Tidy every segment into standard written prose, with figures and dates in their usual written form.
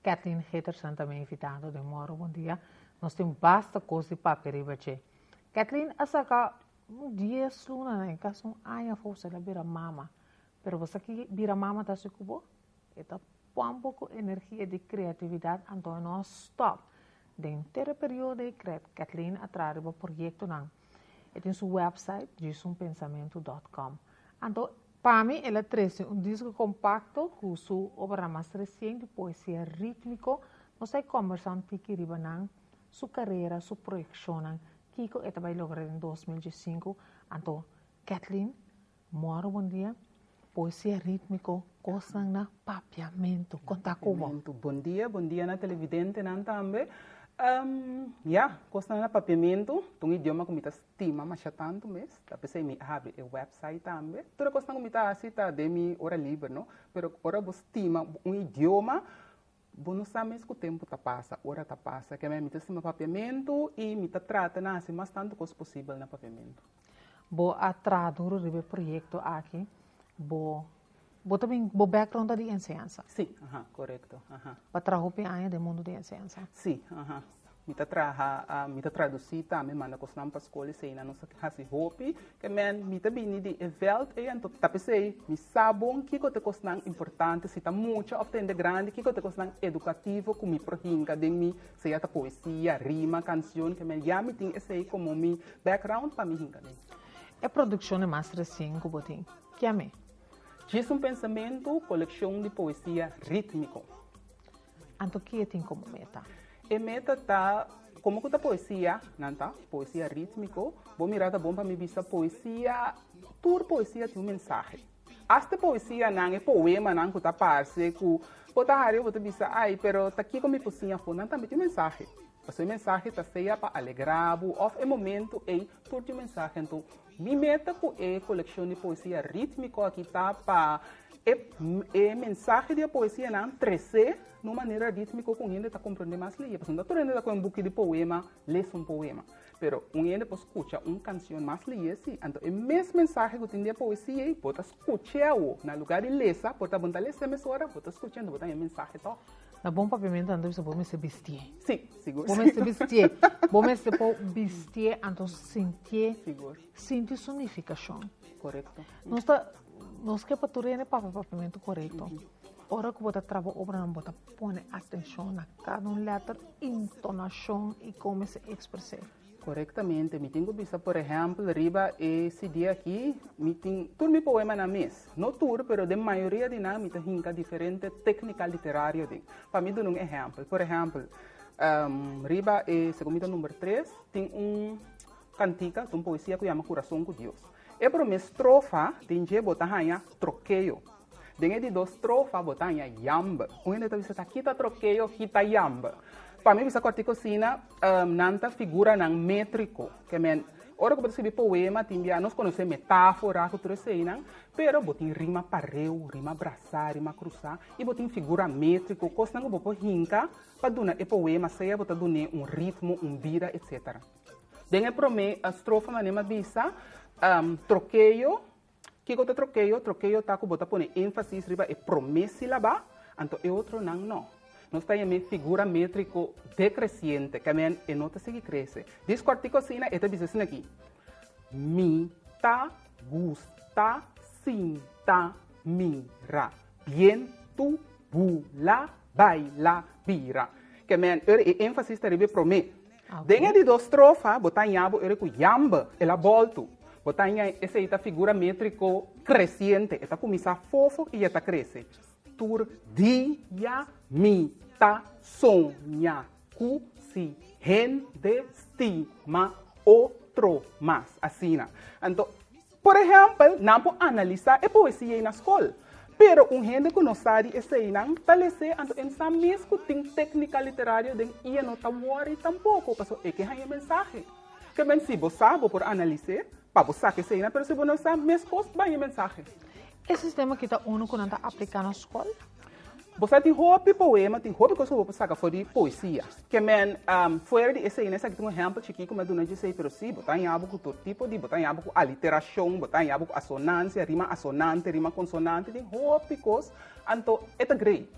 Kathleen Gitterson também invitado de moro, bom dia. Nós temos basta coisa para peribache. Kathleen, essa cá dia sluna né, caso aia força da bira mama. Pero você aqui bira mama tá se cubo? Eta põe um pouco energia de criatividade, então nós stop. De inteiro período de Kathleen atrás do projeto não. E tem seu website, jusumpensamento.com. Então, para mim, ela traz disco compacto com sua obra mais recente de poesia rítmico. Nós estamos conversando com sua carreira, sua projeção, que ela vai lograr em 2005. Então, Kathleen, bom dia. Poesia rítmico, coisa na papiamento. Conta como. Bom dia na televidente também. Costa na papiamento, um idioma que me estima mais tanto mesmo, depois me abre o website também. Toda coisa que me está de mi hora livre, não? Pero hora você estima um idioma, não sabe mesmo que o tempo passa, hora passa, que me estima papiamento e me trata assim mais tanto coisa possível na papiamento. Bo a traduzir o projeto aqui, bo também o background de ensinança. Sim, correto. Para trabalhar do mundo de ensinança. Sim, me traduzir também, manda coisa para a escola, sei na nossa casa hopi, que me bini de event e então tapesei, me sabem que coisa coisa importante, se tá muito obtende grande, que coisa coisa educativo, como me prohinga de mim, sei a poesia, rima, canção, que me já me tem esse como me background para me hinga. É produção de Master 5 botim. Que é me? Jusum Pensamento, coleção de poesia rítmico. Então, o que tem como meta? A meta está, como que a poesia, não tá? Poesia rítmico, vou mirar bom para me ver poesia, toda poesia tem mensagem. Esta poesia não é poema, não que tá parece que pode haver, pode dizer, ai, pero tá aqui como me poesia, não também tem mensagem. A mensagem está seja para alegrar, ou é momento e tudo mensagem. Então, minha meta com a coleção de poesia rítmica aqui está para a mensagem de poesia não crescer de uma maneira rítmica com gente está compreendendo mais lia. Porque não estou está com um book de poema, lê um poema. Pero gente pode escutar uma canção mais lia, sim. Então, a mesma mensagem que tem de poesia, pode escutar na lugar de ler, pode abundar ler essa hora, pode escutar, pode a mensagem tá. Na bom papiamento, então você pode se vestir. Sim, seguro. Pode se vestir. Pode se vestir, então sentir. Seguro. Sentir significação. Correto. Nós que paturene papiamento correto. Ora que você trabalha obra, não você põe atenção na cada letra, entonação e como se expressar. Corretamente, me tenho visto, por exemplo, riba esse dia aqui, me tem todo meu poema na mesa, não tudo, mas de maioria de nós me tem diferente técnica literária de. Para mim, um exemplo, por exemplo, riba segundo número 3 tem cantica, uma poesia que chama Coração com Deus. E para minha estrofa tem que botar aí troqueio. Dentro de duas estrofas botar aí yamba. Onde está aqui tá troqueio, aqui tá yamba. Para mim, essa corticocina nanta figura não métrico, que men ora que você escreve poema, tinha nós conhecemos metáfora, que trouxe não, pero botin rima pareu, rima abraçar, rima cruzar, e botin figura métrico, coisa que você hinca para donar e poema, seja botar donar ritmo, vida, etc. Dentro para mim, a estrofa manema bisa troqueio, que gosta troqueio tá que botar põe ênfase riba e promessa lá, então é outro não. Nós temos figura métrico decrescente, que é nota que cresce. Diz que artigo assim, é assim aqui. Mita, gusta, sinta, mira. Bien, tu, bula, baila, vira. Que é ênfase está ribe promê. Dentro de duas estrofas, botar em abo, é com yamba, ela volta. Botar em essa figura métrico crescente, está começar fofo e está cresce. Tur dia mita sonha cu si gente estima outro mais assim. Então, por exemplo, não pode analisar a poesia na escola. Pero gente que não sabe esse aí não talvez então sabe mesmo que tem técnica literária de e não tá worry tampouco, porque é que é a mensagem. Que bem se você sabe por analisar, para você que sei, mas se você não sabe mesmo vai a mensagem. Esse sistema que está uno quando está aplicando na escola? Você tem hobby poema, tem hobby que você saca fora de poesia. Que men fora de esse nessa que tem um exemplo chiquinho como do não sei, pero sim, botar em abo com todo tipo de, botar em abo com aliteração, botar em abo com assonância, rima assonante, rima consonante, tem hobby coisa, então é great.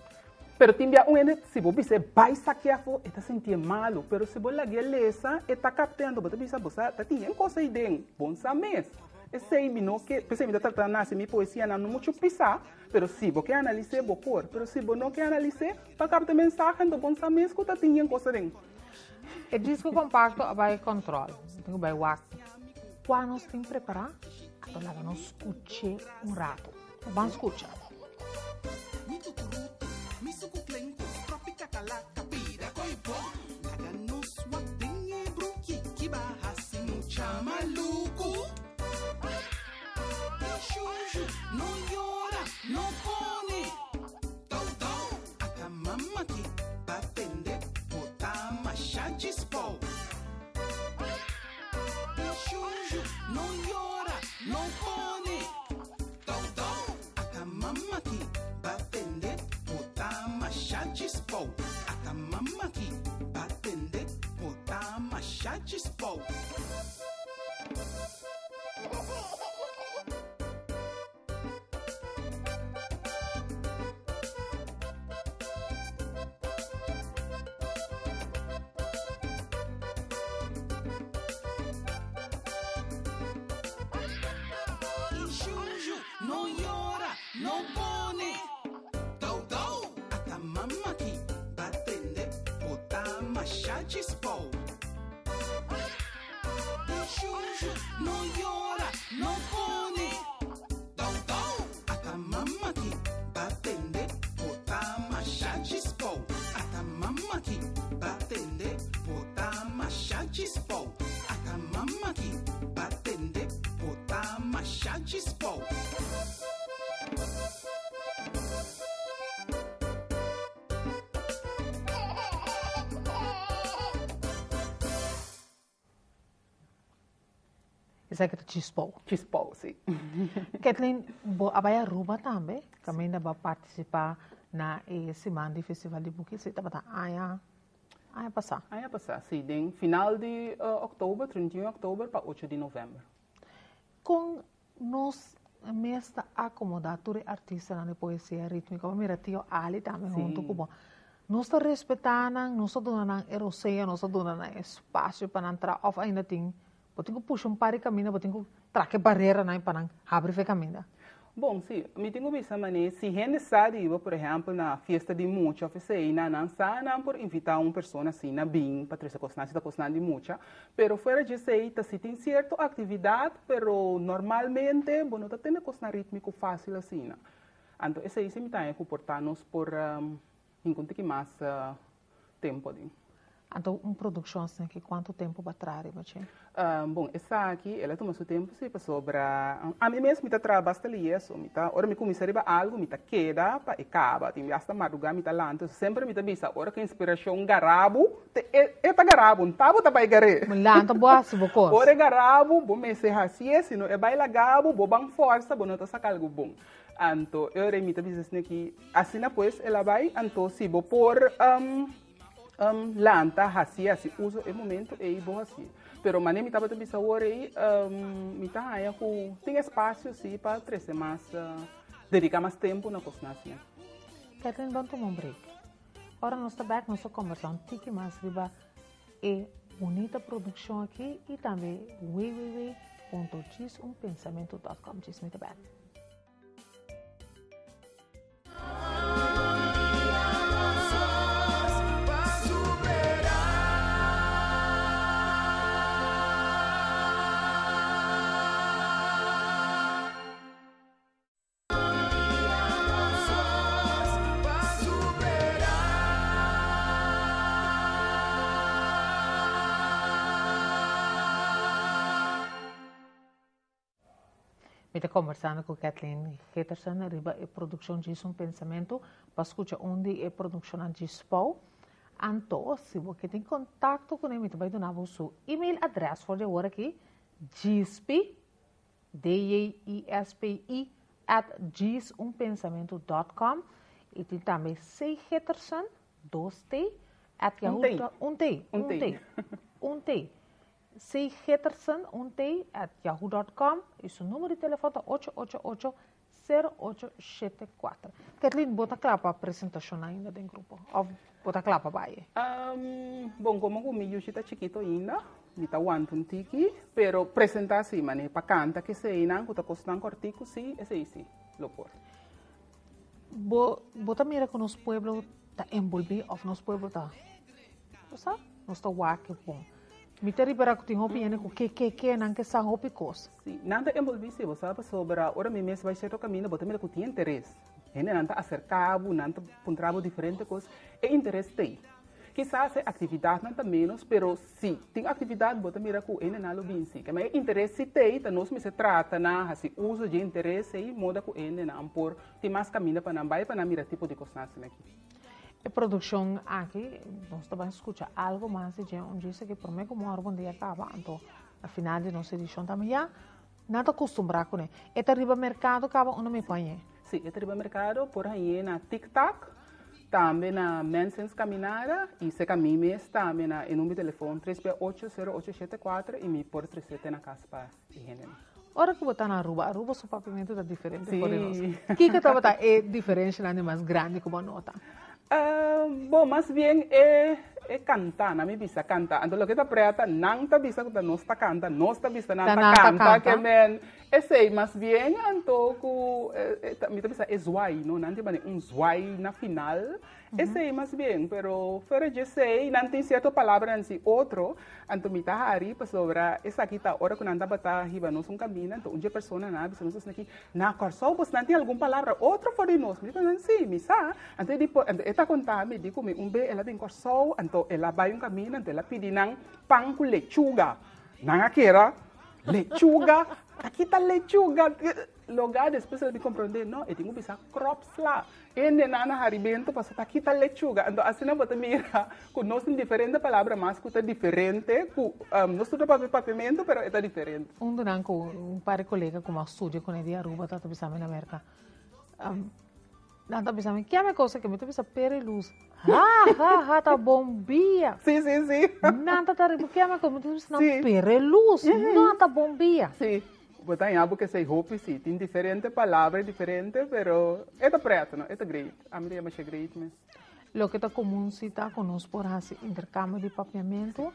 Pero timbia se você vai saquear, está sentindo malo. Pero se você lague lesa, está captando, você bisa bosa, tá tinha coisa aí dentro, bom mês. Esse aí me não que, pensei me tá tratando assim, minha poesia não muito pisar, pero se você quer analisar, vou pôr. Pero se você não quer analisar, para captar mensagem do bom mês, que tá tinha coisa dentro. O disco compacto vai controle, tem vai wax. Quando nós temos que preparar, então lá nós escute rato. Vamos escutar. No llora, no pone. Todo, hasta mamá aquí va a atender. Bota macha chispo. No llora, no pone. Todo, hasta mamá aquí va a atender. Bota macha chispo. Hasta mamá aquí va a atender. Bota macha chispo. Hasta mamá aquí va a atender. Bota macha chispo. Isso aqui é Chispou. Chispou, sim. Kathleen, a Baia Ruba também, também vai participar na semana do Festival de Buque. Você está batendo aia passar. Aia passar, sim. No final de outubro, 31 de outubro para 8 de novembro. Com nós, mesmo acomodadores artistas na poesia rítmica, mira, tio Ali também junto com nós estamos respeitando, nós estamos dando eroseia, nós estamos dando espaço para entrar, ou ainda tem Botinho puxa par de caminho, botinho traque barreira para abrir o caminho. Bom, sim, me tenho visto maneira, se é necessário, por exemplo, na festa de mucha, oficei, não por invitar uma pessoa assim, na BIM, para trazer cozinhar de mucha, pero fora disso aí, se tem certa atividade, pero normalmente, bom, não tem cozinhar rítmico fácil assim, então, esse aí se me tem que comportar-nos por enquanto que mais tempo, Então, uma produção assim, que quanto tempo vai trazer, bom, essa aqui, ela toma seu tempo, se sobra. A mim mesmo, me trabalha bastante isso, ora me começa a riba algo, me queda, para acaba, tem hasta madrugar, me lanta, sempre me bisa, ora que inspiração garabo, eta garabo, não tá para igare. Lanta boa, se bocos. Ora garabo, bom me se assim, se não é baila gabo, bom bang força, bom não tá sacar algo bom. Então, eu remita bisa aqui, assim depois ela vai, então se vou por lanta hasia si uso e momento e bo assim. Pero mané me tava também saúde aí, me tá aí com tem espaço sim para trazer mais dedicar mais tempo na cozinha. Kathleen, vamos tomar break. Ora nós está back, nós conversando tique mais riba e bonita produção aqui e também www.gisumpensamento.com. Diz me back. Me está conversando com Kathleen Geterson, riba e produção de pensamento, para escutar onde é produção de Spau. Então, se você tem contato com ele, vai dar o seu e-mail address for the hora aqui, gispi, D-A-I-S-P-I, @gisumpensamento.com. E tem também Geterson, 2T, @yahoo.com. Geterson, @yahoo.com. E seu número de telefone é 888 0874. Kathleen, bota claro para a apresentação ainda do grupo? Ou bota claro para baie? Bom, como o meu está chiquito ainda, me está aguantando tiki, pero apresentar assim, mané, para cantar que sei, não, que está costando cortico, sim, esse aí, sim, lo por. Bota mira que nos pueblos está envolvido, ou nos pueblos está, sabe? Nos está waque bom. Me te ribera que tem opinião com que não que são opicos. Sim, nada envolvido, você sabe, sobre agora mesmo vai ser o caminho, bota mira que tem interesse. Ele não está acercado, não está um trabalho diferente, coisa, é interesse tem. Quizás a atividade não está menos, pero sim, tem atividade, bota mira que ele não é bem sim. Mas interesse tem, então nós se trata na assim uso de interesse e moda que ele não por tem mais caminho para não vai para não mirar tipo de coisa assim aqui. A produção aqui, nós também escuta algo mais de onde diz que por mim como um dia acaba, então a final de nossa edição também já nada acostumbrado com ele. E arriba mercado acaba onde me põe. Sim, arriba mercado por aí na TikTok. Também na Mensens Caminhada e se caminha também na número de telefone 3680874 e me por 37 na casa para higiene. Ora que botar na Aruba seu pavimento está diferente Sim. por nós. O que estava é diferente lá mais grande como a nota? Bom, mais bem é cantar, na minha vista cantar. Então, o que está preta, não está vista que nós está canta, nós está vista não está canta, que men, esse mais bem, então, me está vista é zoai, não tem zoai na final, esse mais bem, pero fora de sei, não tem certa palavra assim, outro, então me está hari para sobre essa aqui tá hora que não está bata riba nós caminho, então uma pessoa na bisa nós aqui na corso, você não tem alguma palavra, outro fora de nós, me diz sim, me sa, então depois, está contando, me diz como bem ela tem corso, então ela vai caminho, então ela pede nang pão com lechuga, não aquela lechuga, aqui tá lechuga, lugar depois ela me compreender, não, eu tenho que pensar crops lá. Ende nana haribento para aqui tá lechuga. Então assim não bota mira, com nós tem diferente palavra, mas que tá diferente, com nós tudo para pavimento, pero é diferente. Durante par de colegas como estudio com ele de Aruba, tá pensando na América. Não tá pensando, que é uma coisa que me tá pensando pereluz. Tá bombia. Sim. Não tá que é uma coisa que me tá pensando pereluz. Não tá bombia. Sim. Botar em algo que sei roupa, sim, tem diferente palavras, diferente, pero é preto, não? É great. A minha é mais great, mas. Lo que está comum se está conosco por esse intercâmbio de papiamento,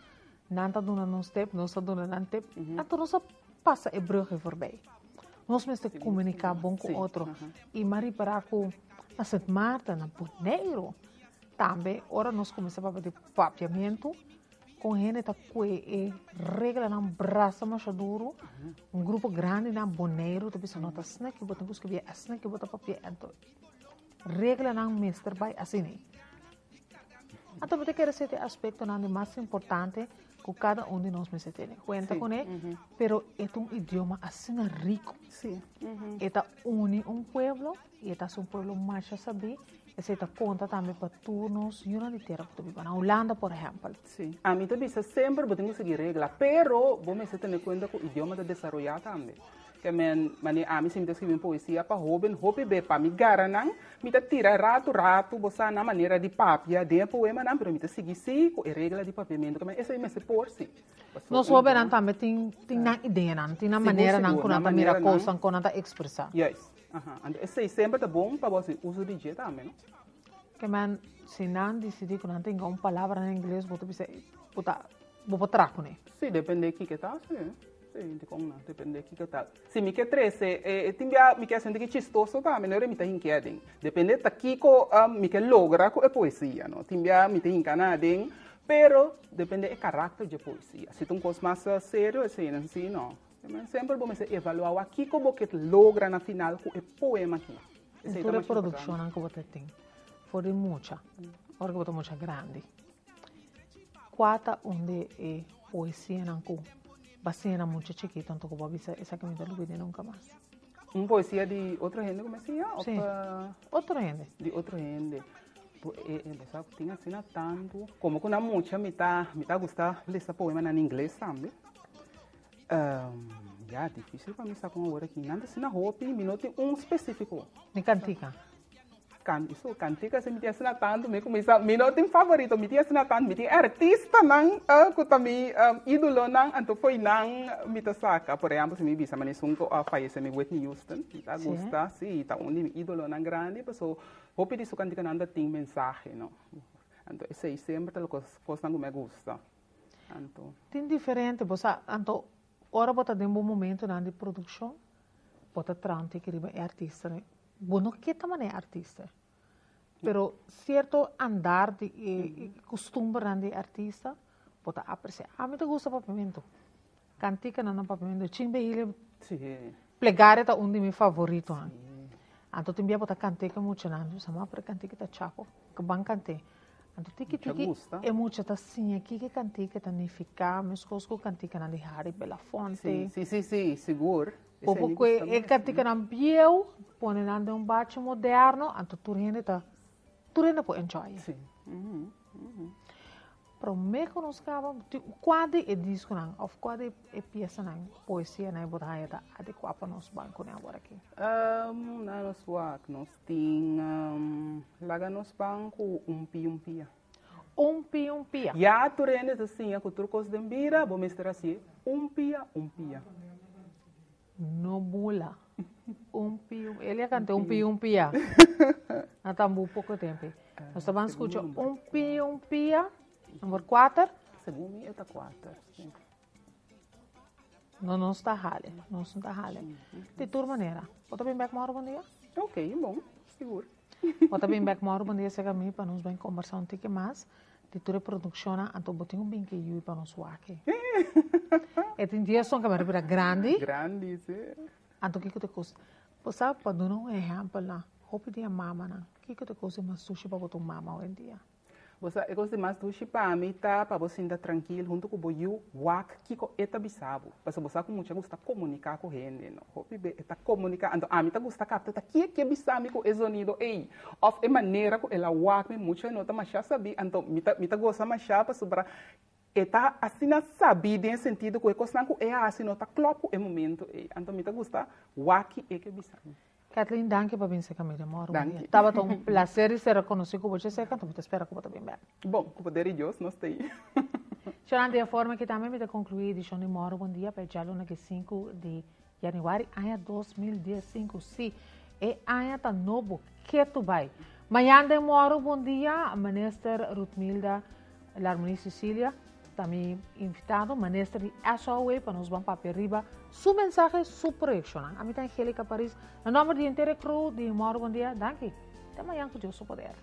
não está dando um step, não está dando um step, até nós passa e brugge voorbij. Nós mesmo comunicar bom com o outro. E Maria para com a Santa Marta, na Boneiro, também, ora nós começamos a fazer papiamento, com gente que regra na braça mais duro, grupo grande na Boneiro, tu bisa nota snack, bota busca via snack, bota papel, então regra na mestre vai assim. Então você quer ser aspecto na mais importante que cada de nós me tem. Conta com ele, pero é idioma assim rico. Sim. É une pueblo e é um pueblo mais saber. Essa conta também para turnos e uma inteira que tu vive na Holanda, por exemplo. Sim. A mim também sempre vou ter que seguir regra, pero vou me ter conta que o idioma está desenvolvido também. Que a mim sempre escrever poesia para jovem be para me garanang, me tira rato, você na maneira de papia, de poema não, pero me seguir sim com a regra de papiamento, que essa é me por si. Nós jovens também tem na ideia, tem na maneira não com a mira coisa, com a expressar. Yes. Esse sempre tá bom para você usar de jeito também, não? Que se não decidir que não tem uma palavra em inglês, vou botar com ele. Sim, depende de que tá, sim. Sim, depende de que tá. Se me quer trece, me quer sentir que chistoso tá, melhor me tá inquieto. Depende de que me quer logra com a poesia, não? Timbia me tá encanado, pero depende do caráter de poesia. Se tem coisa mais sério, assim, não. Sempre vamos evaluar aqui como que logra na final com o poema aqui. Toda a produção que você tem, foi muita, agora que você muita grande. Quata onde é poesia não com bastante muito chiquito, então que você essa que me dá lúdica nunca mais. Poesia de outra gente, como assim? Sim, outra gente. De outra gente. Você tem assim tanto, como que na muita me tá gostar ler esse poema em inglês também. Já difícil para mim saber agora aqui. Nada assim na roupa, me não tem específico. De cantica? isso cantica se me tinha assinado tanto, me começa, me não tem favorito, me tinha assinado tanto, me tinha artista não, que também ídolo não, então foi não, me tá saca, por exemplo, se me bisa, mas sunco a falece me Whitney Houston, me tá gosta, sim, tá onde ídolo não grande, pessoa, vou pedir isso cantica não tem mensagem, não, então isso aí sempre tá coisa que me gusta, então. Tem diferente, você, então, ora bota de um bom momento na de produção, bota trante que é artista, né? Bueno, que também é artista. Pero certo andar de costume de artista, bota apreciar. A mim te gusta papamento. Cantica não papamento. Chimbe ele plegar é um de meus favoritos. Então tem bia bota cantica muito não, sama para cantica tá chaco, que bom cante. Então tiki é muito tá assim aqui que cantica tá nificar, mas coisas cantica na de Harry Belafonte. Sim, seguro. Porque é cantica na biel, põe na de bate moderno, então tu rende pode enjoy. Sim. Para me conoscava, quando é disco não, ou quando é peça não, poesia não, botar aí tá adequado para nós banco né agora aqui. Na nos work, nós tem lá nos banco pia. Pia. Já tu rende assim, a cultura coisa de bira, vou mostrar assim, pia. No bula. Pia. Ele ia cantar pia. Não tá muito pouco tempo. Nós estamos escutando pia. Número 4. Segundo eu tá 4. Não está rale. De toda maneira. Bota bem back uma hora bom dia? Ok, bom, seguro. Bota bem back uma hora bom dia chega a mim para nós bem conversar um pouco mais. De toda produção, então botem bem que eu para nós aqui. E tem dias que a câmera grande. Grande, sim. Então o que te custa? Você pode dar um exemplo lá. Hope dia mama na. O que te custa mais sushi para botar mama hoje em dia? Você gosta mais do chipá, me tá para você estar tranquilo junto com o boiú, wak, kiko eta bisabo. Porque você com muito gosta comunicar com ele, não? Hope be eta comunicar, então a mim tá gosta captar tá que bisabo com o sonido, ei, of é maneira que ela wak me muito não tá mais sabe, então me tá gosta mais chapa sobre eta assim na sabe em sentido que o coisa não é assim não tá klopo é momento, ei, então me tá gosta wak é que bisabo. Kathleen, danke para vir ser camisa, amor. Estava um prazer de ser reconhecido com você, então te espero que você bem bem. Bom, com o poder de Deus, nós temos. Chorando a forma que também me concluí a edição de Moro Bom Dia para o dia 5 de janeiro, ano 2015. Sim, é ano tá novo, que tu vai. Amanhã de Moro Bom Dia, a ministra Ruthmilda Larmoni Cecília, também invitado, ministra de SOE, para nós vamos para arriba, su mensagem, su projeção. A mim está Angélica Paris, no nome de inteira crew de Moro Bom Dia, danke. Até amanhã com Deus o poder.